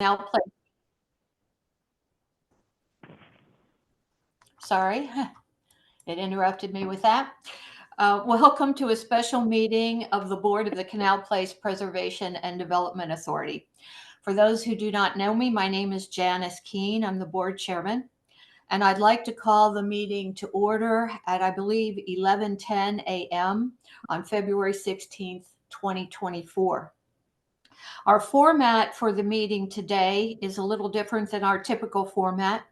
Now play. Sorry, it interrupted me with that. Welcome to a special meeting of the Board of the Canal Place Preservation and Development Authority. For those who do not know me, my name is Janice Keene. I'm the board chairman, and I'd like to call the meeting to order at, I believe, 11:10 a.m. on February 16th, 2024. Our format for the meeting today is a little different than our typical format.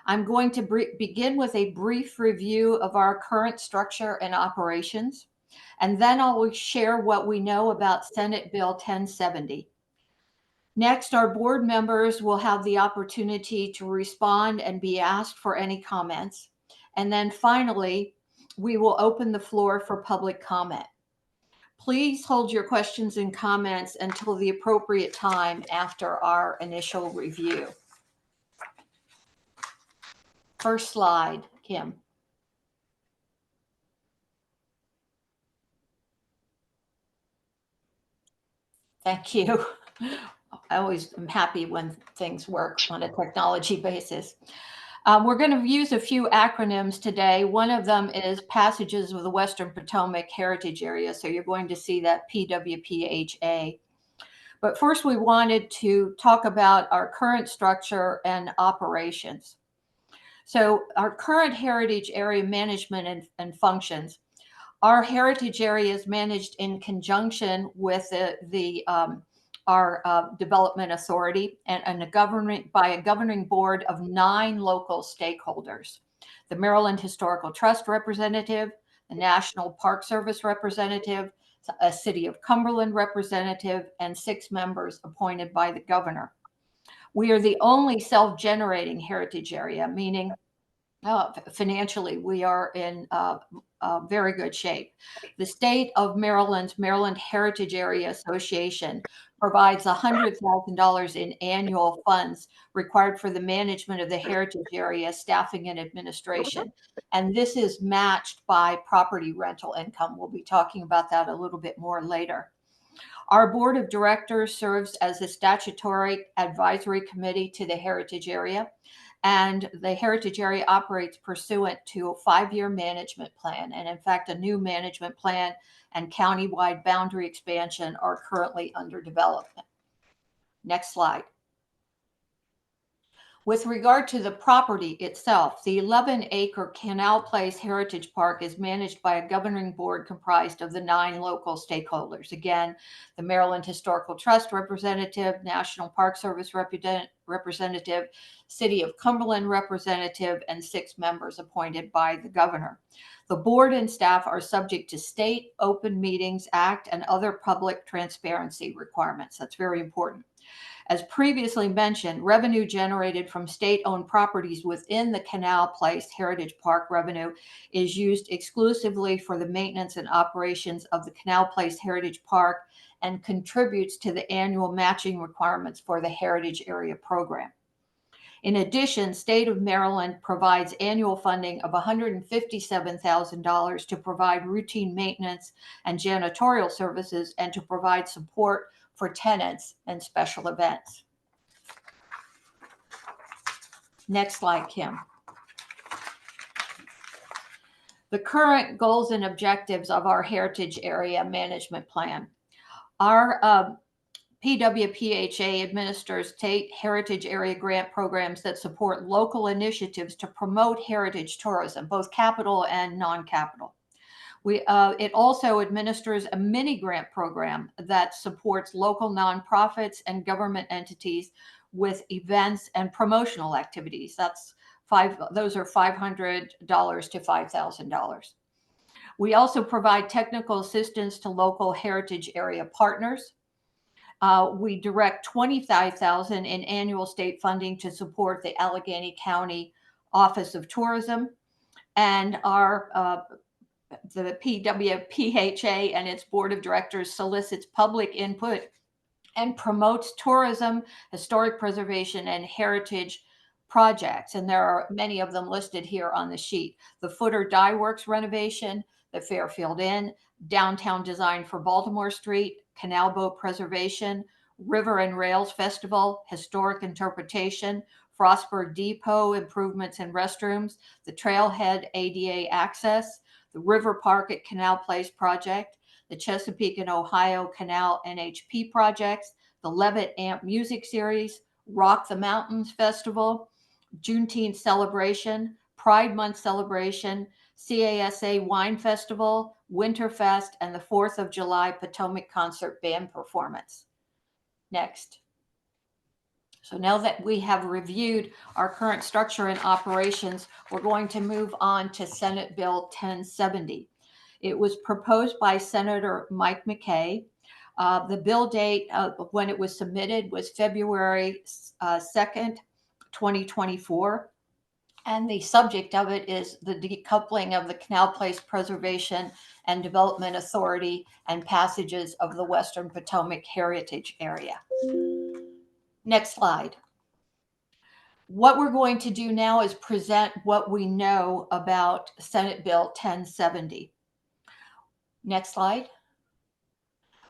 I'm going to begin with a brief review of our current structure and operations, and then I'll share what we know about Senate Bill 1070. Next, our board members will have the opportunity to respond and be asked for any comments. And then finally, we will open the floor for public comment. Please hold your questions and comments until the appropriate time after our initial review. First slide, Kim. Thank you. I always am happy when things work on a technology basis. We're going to use a few acronyms today. One of them is Passages of the Western Potomac Heritage Area. So you're going to see that PWPHA. But first, we wanted to talk about our current structure and operations. So our current heritage area management and functions. Our heritage area is managed in conjunction with our development authority and by a governing board of 9 local stakeholders: the Maryland Historical Trust representative, the National Park Service representative, a City of Cumberland representative, and 6 members appointed by the governor. We are the only self-generating heritage area, meaning financially we are in very good shape. The state of Maryland's Maryland Heritage Area Association provides $100,000 in annual funds required for the management of the heritage area, staffing, and administration. And this is matched by property rental income. We'll be talking about that a little bit more later. Our board of directors serves as a statutory advisory committee to the heritage area, and the heritage area operates pursuant to a 5-year management plan. And in fact, a new management plan and countywide boundary expansion are currently under development. Next slide. With regard to the property itself, the 11-acre Canal Place Heritage Park is managed by a governing board comprised of the 9 local stakeholders. Again, the Maryland Historical Trust representative, National Park Service representative, City of Cumberland representative, and 6 members appointed by the governor. The board and staff are subject to State Open Meetings Act and other public transparency requirements. That's very important. As previously mentioned, revenue generated from state-owned properties within the Canal Place Heritage Park revenue is used exclusively for the maintenance and operations of the Canal Place Heritage Park and contributes to the annual matching requirements for the Heritage Area Program. In addition, State of Maryland provides annual funding of $157,000 to provide routine maintenance and janitorial services and to provide support for tenants and special events. Next slide, Kim. The current goals and objectives of our heritage area management plan. Our PWPHA administers state heritage area grant programs that support local initiatives to promote heritage tourism, both capital and non-capital. It also administers a mini grant program that supports local nonprofits and government entities with events and promotional activities. Those are $500 to $5,000. We also provide technical assistance to local heritage area partners. We direct $25,000 in annual state funding to support the Allegheny County Office of Tourism, and the PWPHA and its board of directors solicits public input and promotes tourism, historic preservation, and heritage projects. And there are many of them listed here on the sheet. The Footer Dye Works renovation, the Fairfield Inn, downtown design for Baltimore Street, canal boat preservation, River and Rails Festival, historic interpretation, Frostburg Depot improvements in restrooms, the Trailhead ADA access, the River Park at Canal Place project, the Chesapeake and Ohio Canal NHP projects, the Levitt Amp Music Series, Rock the Mountains Festival, Juneteenth celebration, Pride Month celebration, CASA Wine Festival, Winterfest, and the 4th of July Potomac Concert Band performance. Next. So now that we have reviewed our current structure and operations, we're going to move on to Senate Bill 1070. It was proposed by Senator Mike McKay. The bill date when it was submitted was February 2nd, 2024. And the subject of it is the decoupling of the Canal Place Preservation and Development Authority and passages of the Western Potomac Heritage Area. Next slide. What we're going to do now is present what we know about Senate Bill 1070. Next slide.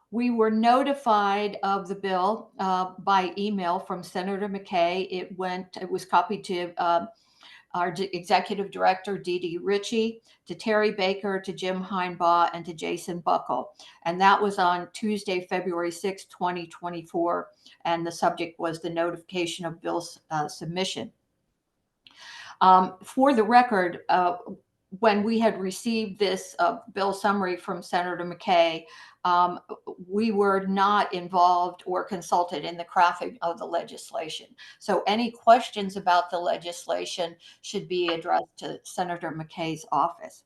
We were notified of the bill by email from Senator McKay. It was copied to our executive director, Dee Dee Ritchie, to Terry Baker, to Jim Heinbaugh, and to Jason Buckle. And that was on Tuesday, February 6, 2024. And the subject was the notification of bill's submission. For the record, when we had received this bill summary from Senator McKay, we were not involved or consulted in the crafting of the legislation. So any questions about the legislation should be addressed to Senator McKay's office.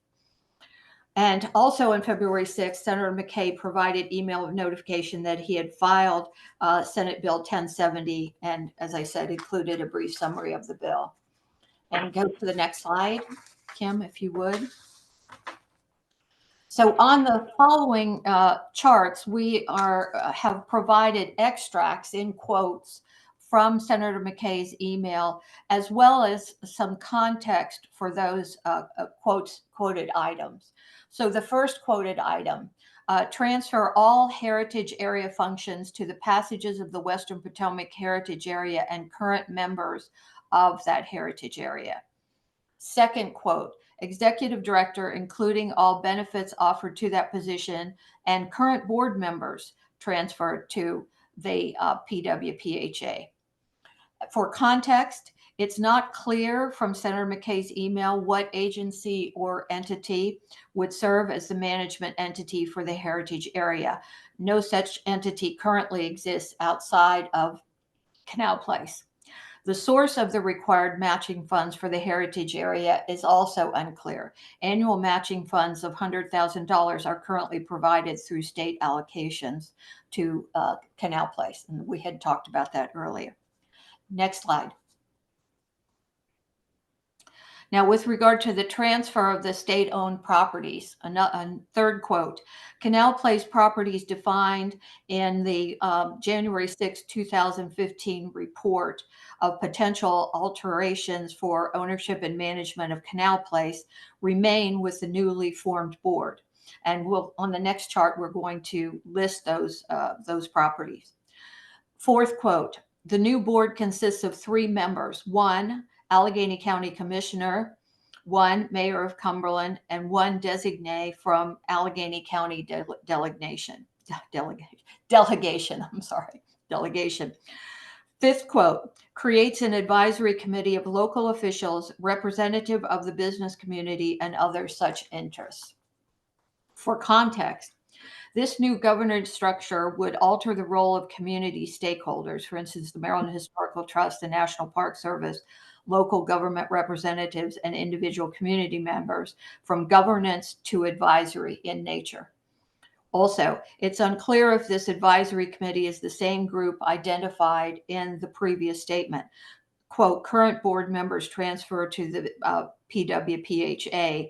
And also on February 6th, Senator McKay provided email notification that he had filed Senate Bill 1070, and as I said, included a brief summary of the bill. And go to the next slide, Kim, if you would. So on the following charts, we have provided extracts in quotes from Senator McKay's email, as well as some context for those quoted items. So the first quoted item, transfer all heritage area functions to the passages of the Western Potomac Heritage Area and current members of that heritage area. Second quote, executive director, including all benefits offered to that position and current board members transferred to the PWPHA. For context, it's not clear from Senator McKay's email what agency or entity would serve as the management entity for the heritage area. No such entity currently exists outside of Canal Place. The source of the required matching funds for the heritage area is also unclear. Annual matching funds of $100,000 are currently provided through state allocations to Canal Place, and we had talked about that earlier. Next slide. Now, with regard to the transfer of the state-owned properties, a third quote, Canal Place properties defined in the January 6, 2015 report of potential alterations for ownership and management of Canal Place remain with the newly formed board. And on the next chart, we're going to list those properties. Fourth quote, the new board consists of 3 members, 1 Allegheny County Commissioner, 1 Mayor of Cumberland, and 1 designee from Allegheny County delegation. Fifth quote, creates an advisory committee of local officials, representative of the business community, and other such interests. For context, this new governance structure would alter the role of community stakeholders, for instance, the Maryland Historical Trust, the National Park Service, local government representatives, and individual community members, from governance to advisory in nature. Also, it's unclear if this advisory committee is the same group identified in the previous statement. Quote, current board members transfer to the PWPHA,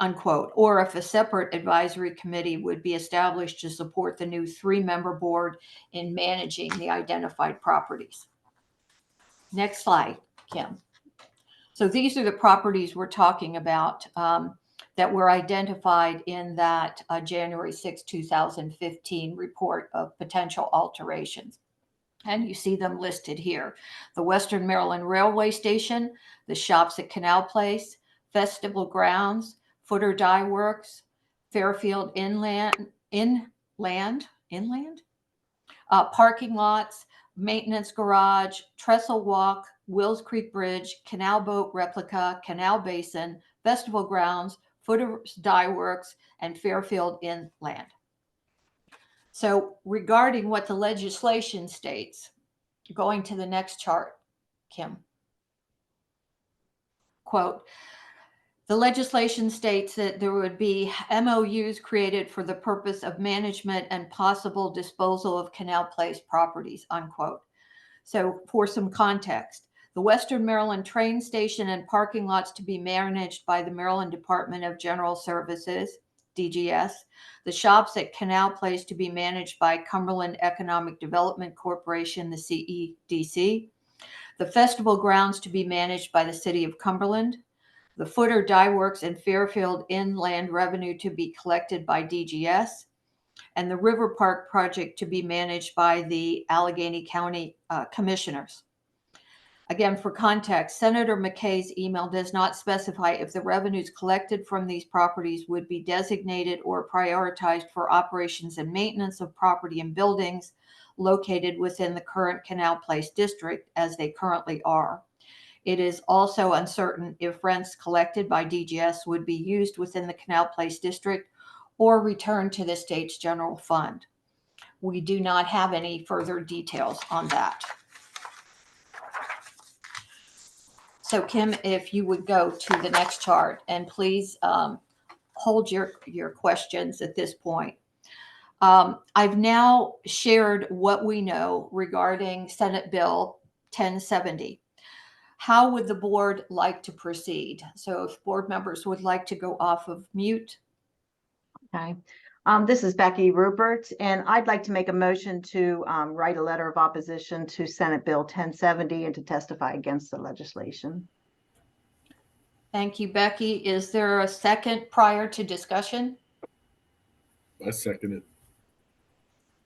unquote, or if a separate advisory committee would be established to support the new 3-member board in managing the identified properties. Next slide, Kim. So these are the properties we're talking about that were identified in that January 6, 2015 report of potential alterations. And you see them listed here: the Western Maryland Railway Station, the shops at Canal Place, Festival Grounds, Footer Dye Works, Fairfield Inland, parking lots, maintenance garage, Trestle Walk, Wills Creek Bridge, Canal Boat Replica, Canal Basin, Festival Grounds, Footer Dye Works, and Fairfield Inland. So regarding what the legislation states, going to the next chart, Kim. Quote, the legislation states that there would be MOUs created for the purpose of management and possible disposal of Canal Place properties, unquote. So for some context, the Western Maryland train station and parking lots to be managed by the Maryland Department of General Services, DGS, the shops at Canal Place to be managed by Cumberland Economic Development Corporation, the CEDC, the festival grounds to be managed by the City of Cumberland, the Footer Dye Works and Fairfield Inland revenue to be collected by DGS, and the River Park project to be managed by the Allegheny County Commissioners. Again, for context, Senator McKay's email does not specify if the revenues collected from these properties would be designated or prioritized for operations and maintenance of property and buildings located within the current Canal Place district, as they currently are. It is also uncertain if rents collected by DGS would be used within the Canal Place district or returned to the state's general fund. We do not have any further details on that. So Kim, if you would go to the next chart, and please hold your questions at this point. I've now shared what we know regarding Senate Bill 1070. How would the board like to proceed? So if board members would like to go off of mute. Okay. This is Becky Rupert, and I'd like to make a motion to write a letter of opposition to Senate Bill 1070 and to testify against the legislation. Thank you, Becky. Is there a second prior to discussion? I second it.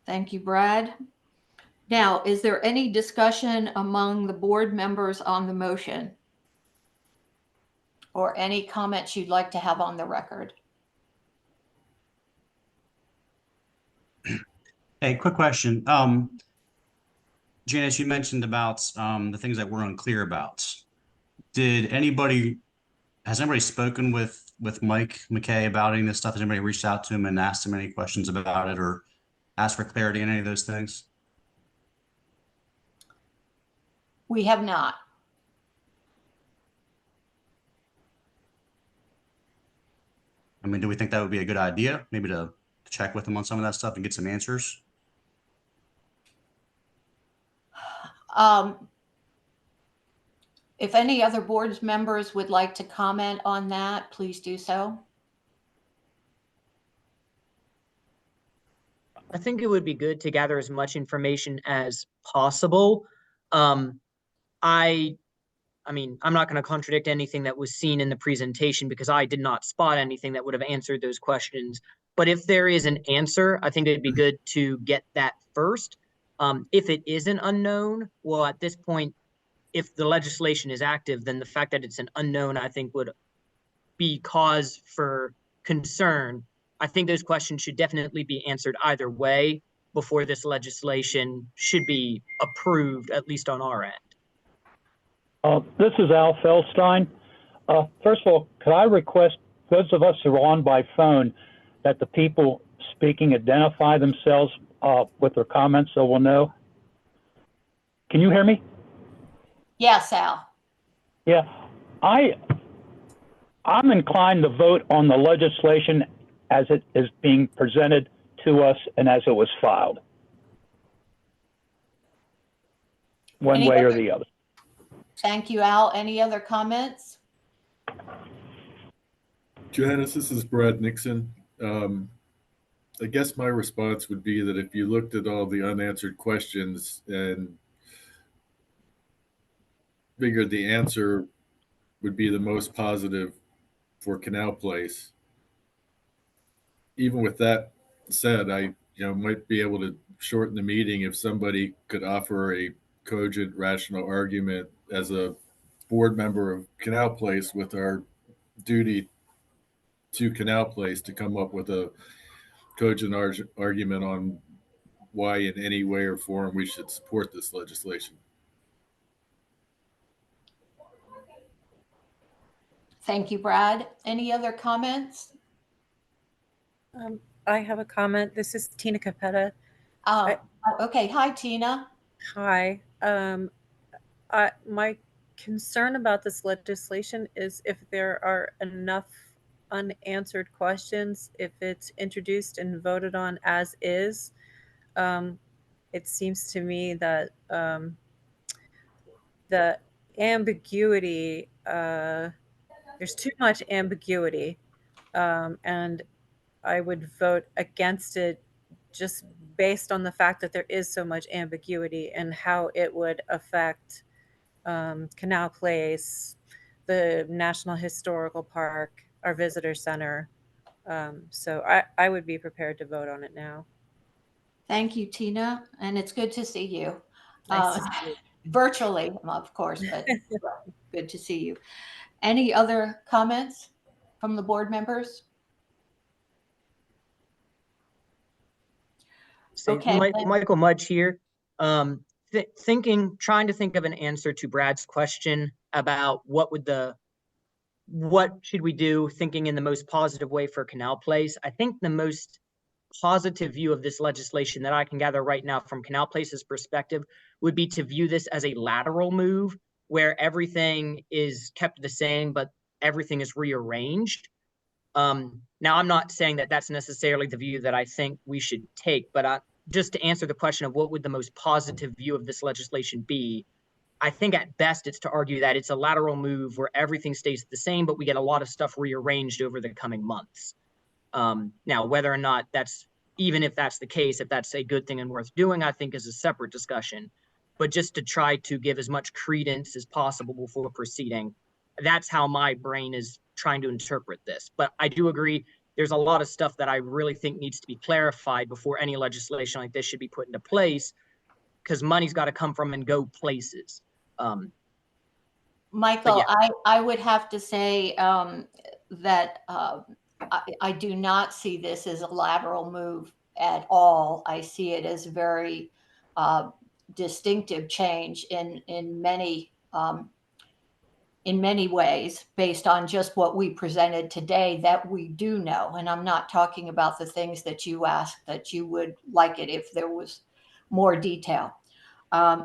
Thank you, Brad. Now, is there any discussion among the board members on the motion? Or any comments you'd like to have on the record? Hey, quick question. Janice, you mentioned about the things that we're unclear about. Has anybody spoken with Mike McKay about any of this stuff? Has anybody reached out to him and asked him any questions about it or asked for clarity on any of those things? We have not. I mean, do we think that would be a good idea? Maybe to check with him on some of that stuff and get some answers? If any other board members would like to comment on that, please do so. I think it would be good to gather as much information as possible. I mean, I'm not going to contradict anything that was seen in the presentation because I did not spot anything that would have answered those questions. But if there is an answer, I think it'd be good to get that first. If it is an unknown, well, at this point, if the legislation is active, then the fact that it's an unknown, I think, would be cause for concern. I think those questions should definitely be answered either way before this legislation should be approved, at least on our end. This is Al Feldstein. First of all, could I request those of us who are on by phone that the people speaking identify themselves with their comments so we'll know? Can you hear me? Yes, Al. Yeah, I'm inclined to vote on the legislation as it is being presented to us and as it was filed. One way or the other. Thank you, Al. Any other comments? Janice, this is Brad Nixon. I guess my response would be that if you looked at all the unanswered questions and figured the answer would be the most positive for Canal Place, even with that said, might be able to shorten the meeting if somebody could offer a cogent, rational argument as a board member of Canal Place with our duty to Canal Place to come up with a cogent argument on why in any way or form we should support this legislation. Thank you, Brad. Any other comments? I have a comment. This is Tina Capetta. Okay. Hi, Tina. Hi. My concern about this legislation is if there are enough unanswered questions, if it's introduced and voted on as is. It seems to me that the ambiguity, there's too much ambiguity, and I would vote against it just based on the fact that there is so much ambiguity and how it would affect Canal Place, the National Historical Park, our visitor center. So I would be prepared to vote on it now. Thank you, Tina. And it's good to see you. Nice to see you. Virtually, of course, but good to see you. Any other comments from the board members? So Okay, then. Michael Mudge here. Trying to think of an answer to Brad's question about what should we do, thinking in the most positive way for Canal Place. I think the most positive view of this legislation that I can gather right now from Canal Place's perspective would be to view this as a lateral move where everything is kept the same, but everything is rearranged. Now, I'm not saying that that's necessarily the view that I think we should take, but just to answer the question of what would the most positive view of this legislation be, I think at best it's to argue that it's a lateral move where everything stays the same, but we get a lot of stuff rearranged over the coming months. Now, whether or not even if that's the case, if that's a good thing and worth doing, I think is a separate discussion. But just to try to give as much credence as possible before proceeding, that's how my brain is trying to interpret this. But I do agree there's a lot of stuff that I really think needs to be clarified before any legislation like this should be put into place, because money's got to come from and go places. Michael, yeah. I would have to say that I do not see this as a lateral move at all. I see it as a very distinctive change in many ways based on just what we presented today that we do know. And I'm not talking about the things that you asked that you would like it if there was more detail.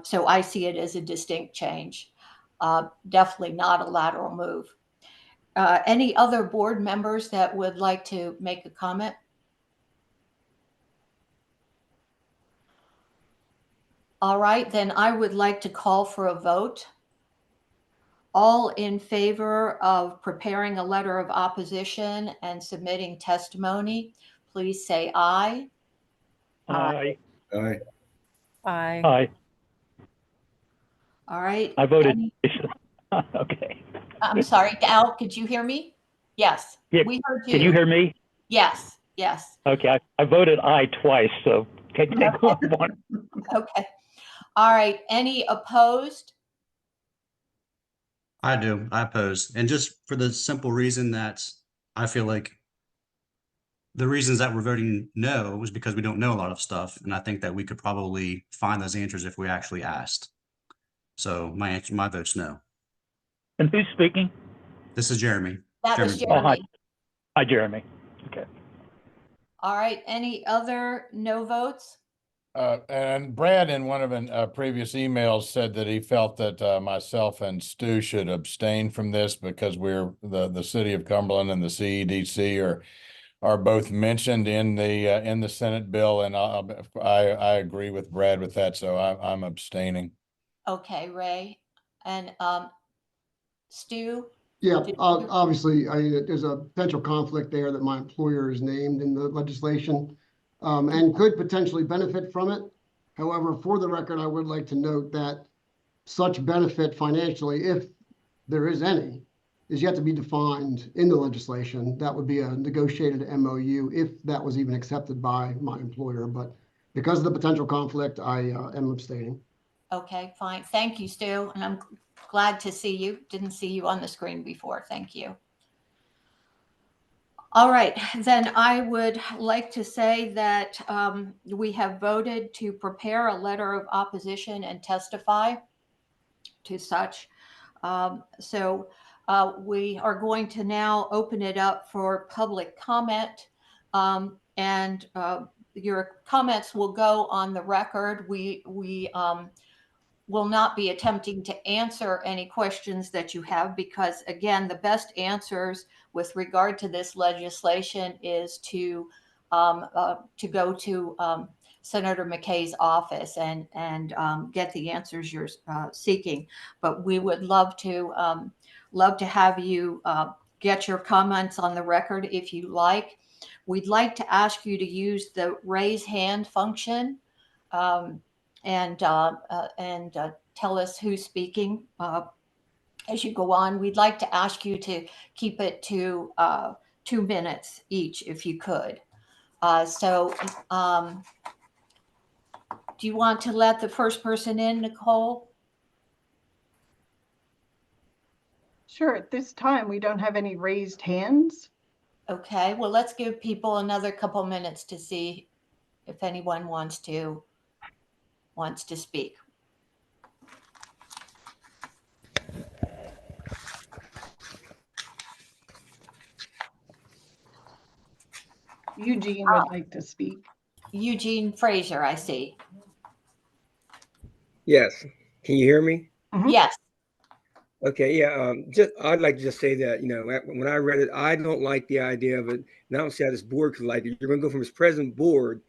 So I see it as a distinct change. Definitely not a lateral move. Any other board members that would like to make a comment? All right, then I would like to call for a vote. All in favor of preparing a letter of opposition and submitting testimony, please say aye. Aye. Aye. Aye. Aye. All right. I voted. Okay. I'm sorry, Al, could you hear me? Yes, Yeah. we heard you. Can you hear me? Yes, yes. Okay. I voted aye twice, so take one. Okay. All right. Any opposed? I do. I oppose. And just for the simple reason that I feel like the reasons that we're voting no was because we don't know a lot of stuff. And I think that we could probably find those answers if we actually asked. So my vote's no. And who's speaking? This is Jeremy. That was Jeremy. Oh, hi. Jeremy. Hi, Jeremy. Okay. All right. Any other no votes? And Brad, in one of the previous emails, said that he felt that myself and Stu should abstain from this because we're the city of Cumberland and the CEDC are both mentioned in the Senate bill, and I agree with Brad with that, so I'm abstaining. Okay, Ray. And Stu? Yeah, obviously, there's a potential conflict there that my employer is named in the legislation and could potentially benefit from it. However, for the record, I would like to note that such benefit financially, if there is any, is yet to be defined in the legislation. That would be a negotiated MOU if that was even accepted by my employer. But because of the potential conflict, I am abstaining. Okay, fine. Thank you, Stu. And I'm glad to see you. Didn't see you on the screen before. Thank you. All right, then I would like to say that we have voted to prepare a letter of opposition and testify to such. So we are going to now open it up for public comment. And your comments will go on the record. We will not be attempting to answer any questions that you have because, again, the best answers with regard to this legislation is to go to Senator McKay's office and get the answers you're seeking. But we would love to have you get your comments on the record if you like. We'd like to ask you to use the raise hand function. And tell us who's speaking as you go on. We'd like to ask you to keep it to 2 minutes each, if you could. Do you want to let the first person in, Nicole? Sure, at this time, we don't have any raised hands. Okay, well, let's give people another couple minutes to see if anyone wants to speak. Eugene would like to speak. Eugene Fraser, I see. Yes. Can you hear me? Mhm. Yes. Okay. Yeah. I'd like to just say that, when I read it, I don't like the idea of it. And I don't see how this board could like it. You're going to go from this present board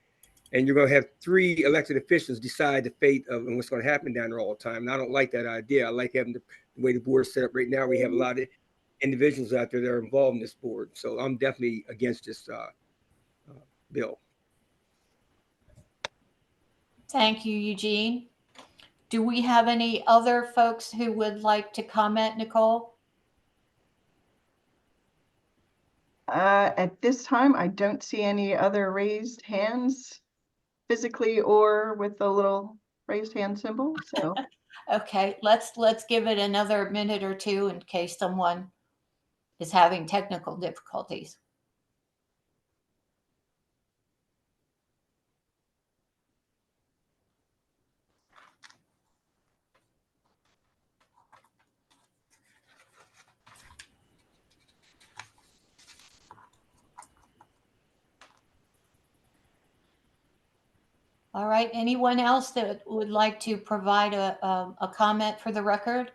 and you're going to have 3 elected officials decide the fate of and what's going to happen down there all the time. And I don't like that idea. I like having the way the board is set up right now. We have a lot of individuals out there that are involved in this board. So I'm definitely against this bill. Thank you, Eugene. Do we have any other folks who would like to comment, Nicole? At this time, I don't see any other raised hands physically or with the little raised hand symbol. So Okay, let's give it another minute or two in case someone is having technical difficulties. All right, anyone else that would like to provide a comment for the record?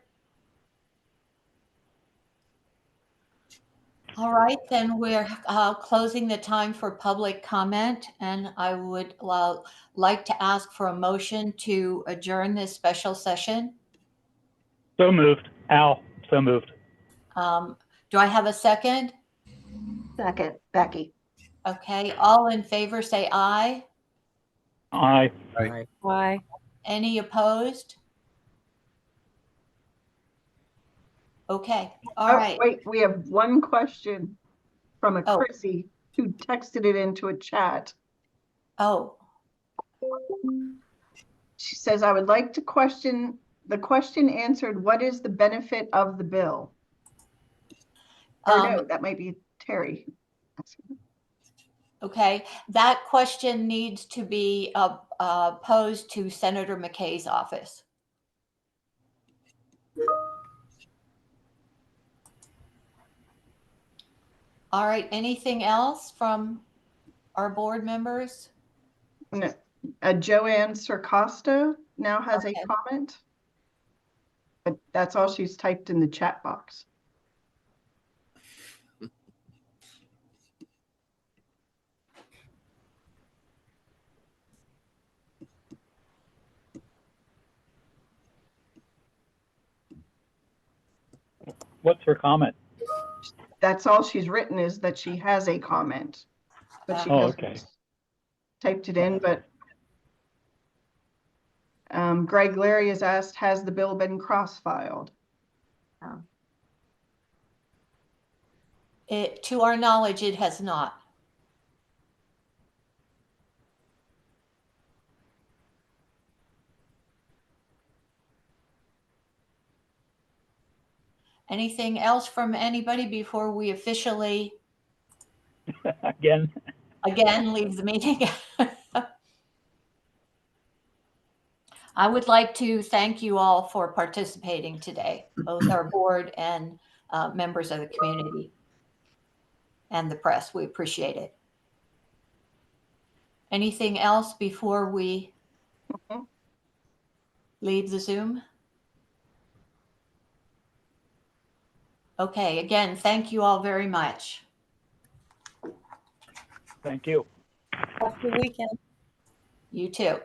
All right, then we're closing the time for public comment, and I would like to ask for a motion to adjourn this special session. So moved. Al, so moved. Do I have a second? second, Becky. Okay, all in favor say aye. Aye. Right. Why? Any opposed? Okay, all Oh, right. wait, we have one question from a Oh. Chrissy who texted it into a chat. Oh, She says, I would like to question, the question answered, what is the benefit of the bill? Or no, that might be Terry. okay. That question needs to be posed to Senator McKay's office. All right, anything else from our board members? No. Joanne Sarcosta now has Okay. a comment. But that's all she's typed in the chat box. What's her comment? That's all she's written is that she has a comment. But she Oh, hasn't okay. typed it in, but Greg Larry has asked, has the bill been cross-filed? To our knowledge, it has not. Anything else from anybody before we officially, Again, leave the meeting? I would like to thank you all for participating today, both our board and members of the community and the press. We appreciate it. Anything else before we leave the Zoom? Okay, again, thank you all very much. thank you. Have a good weekend. You too.